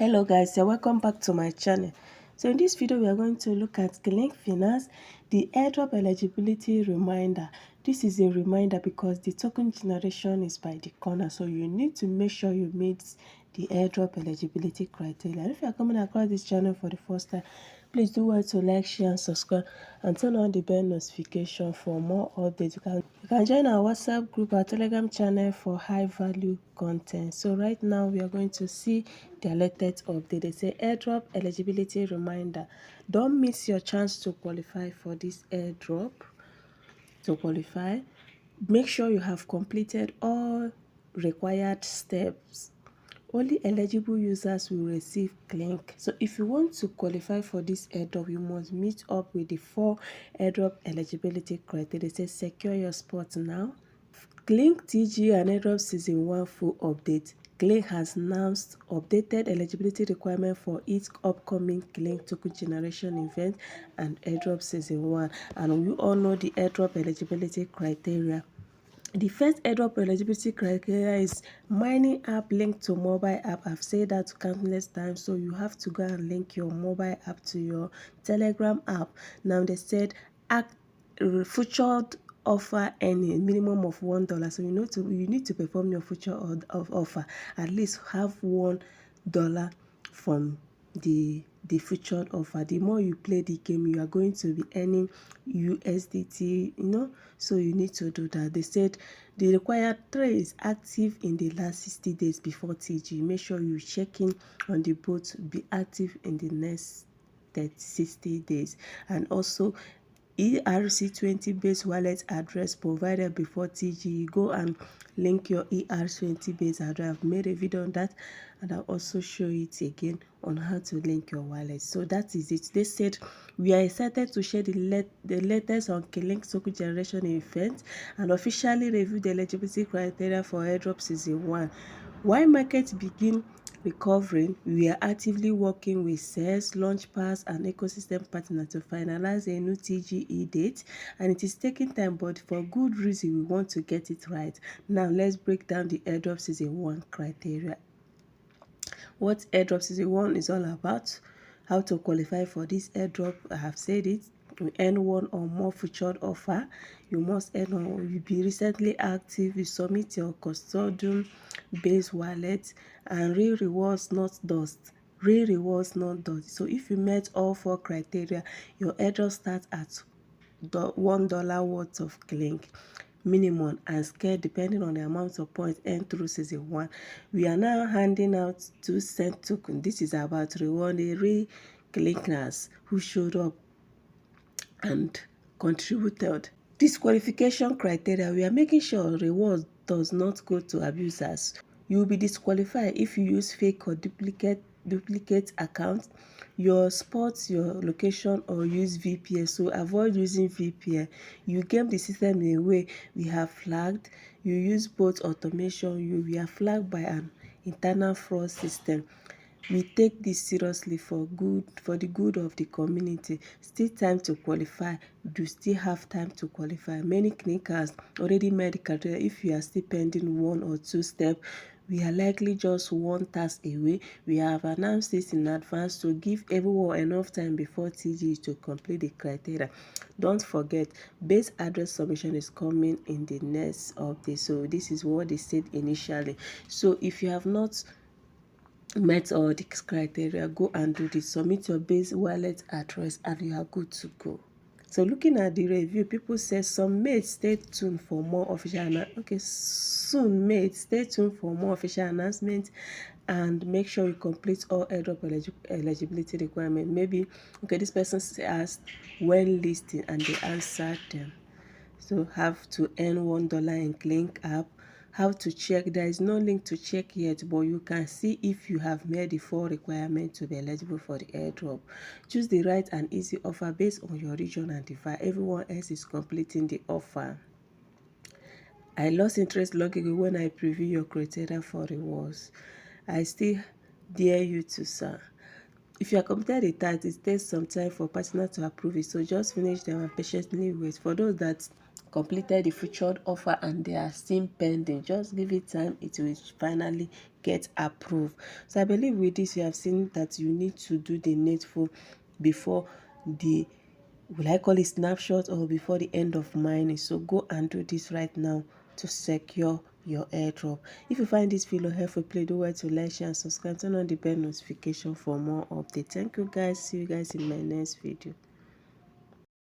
Hello guys, so welcome back to my channel. So in this video we are going to look at Klink Finance, the airdrop eligibility reminder. This is a reminder because the token generation is by the corner, so you need to make sure you meet the airdrop eligibility criteria. And if you are coming across this channel for the first time, please do well to like, share and subscribe and turn on the bell notification for more updates. You can join our WhatsApp group, our Telegram channel for high value content. So right now we are going to see their latest update. They say airdrop eligibility reminder. Don't miss your chance to qualify for this airdrop. To qualify, make sure you have completed all required steps. Only eligible users will receive Klink. So if you want to qualify for this airdrop, you must meet up with the 4 airdrop eligibility criteria. They say secure your spot now. Klink TG and airdrop season 1 full update. Klink has announced updated eligibility requirement for its upcoming Klink token generation event and airdrop season 1. And we all know the airdrop eligibility criteria. The first airdrop eligibility criteria is mining app linked to mobile app. I've said that countless times, so you have to go and link your mobile app to your Telegram app. Now they said featured offer any minimum of $1. So you need to perform your feature of offer. At least have $1 from the featured offer. The more you play the game, you are going to be earning USDT, so you need to do that. They said the required trade is active in the last 60 days before TG. Make sure you check in on the bot, be active in the next 60 days. And also ERC20 based wallet address provided before TG. Go and link your ERC20 based address. I've made a video on that, and I'll also show it again on how to link your wallet. So that is it. They said we are excited to share the latest on Klink token generation event and officially review the eligibility criteria for airdrop season 1. While markets begin recovering, we are actively working with sales, launchpads, and ecosystem partners to finalize a new TGE date, and it is taking time, but for good reason. We want to get it right. Now let's break down the airdrop season 1 criteria. What airdrop season 1 is all about, how to qualify for this airdrop. I have said it. You earn 1 or more featured offer. You must earn or you be recently active. You submit your custodian based wallet, and real rewards, not dust. Real rewards, not dust. So if you met all 4 criteria, your airdrop starts at $1 worth of Klink minimum and scale depending on the amount of points earned through season 1. We are now handing out 2 cent token. This is about rewarding real Klinkers who showed up and contributed. Disqualification criteria. We are making sure reward does not go to abusers. You will be disqualified if you use fake or duplicate accounts, your spot, your location, or use VPN. So avoid using VPN. You game the system in a way we have flagged. You use both automation. We are flagged by an internal fraud system. We take this seriously for the good of the community. Still time to qualify. You still have time to qualify. Many clinics already made the criteria. If you are still pending 1 or 2 steps, we are likely just 1 task away. We have announced this in advance to give everyone enough time before TG to complete the criteria. Don't forget, base address submission is coming in the next update. So this is what they said initially. So if you have not met all these criteria, go and do this. Submit your base wallet address and you are good to go. So looking at the review, people say some mates, stay tuned for more official soon mates, stay tuned for more official announcements, and make sure you complete all airdrop eligibility requirements. Maybe this person asked when listing and they answered them. So have to earn $1 in Klink app. How to check? There is no link to check yet, but you can see if you have met the 4 requirements to be eligible for the airdrop. Choose the right and easy offer based on your region and device. Everyone else is completing the offer. I lost interest long ago when I preview your criteria for rewards. I still dare you to, sir. If you are completed the task, it takes some time for partner to approve it, so just finish them and patiently wait. For those that completed the featured offer and they are still pending. Just give it time, it will finally get approved. So I believe with this you have seen that you need to do the needful before the, will I call it snapshot, or before the end of mining. So go and do this right now to secure your airdrop. If you find this video helpful, please do well to like, share and subscribe. Turn on the bell notification for more updates. Thank you guys. See you guys in my next video.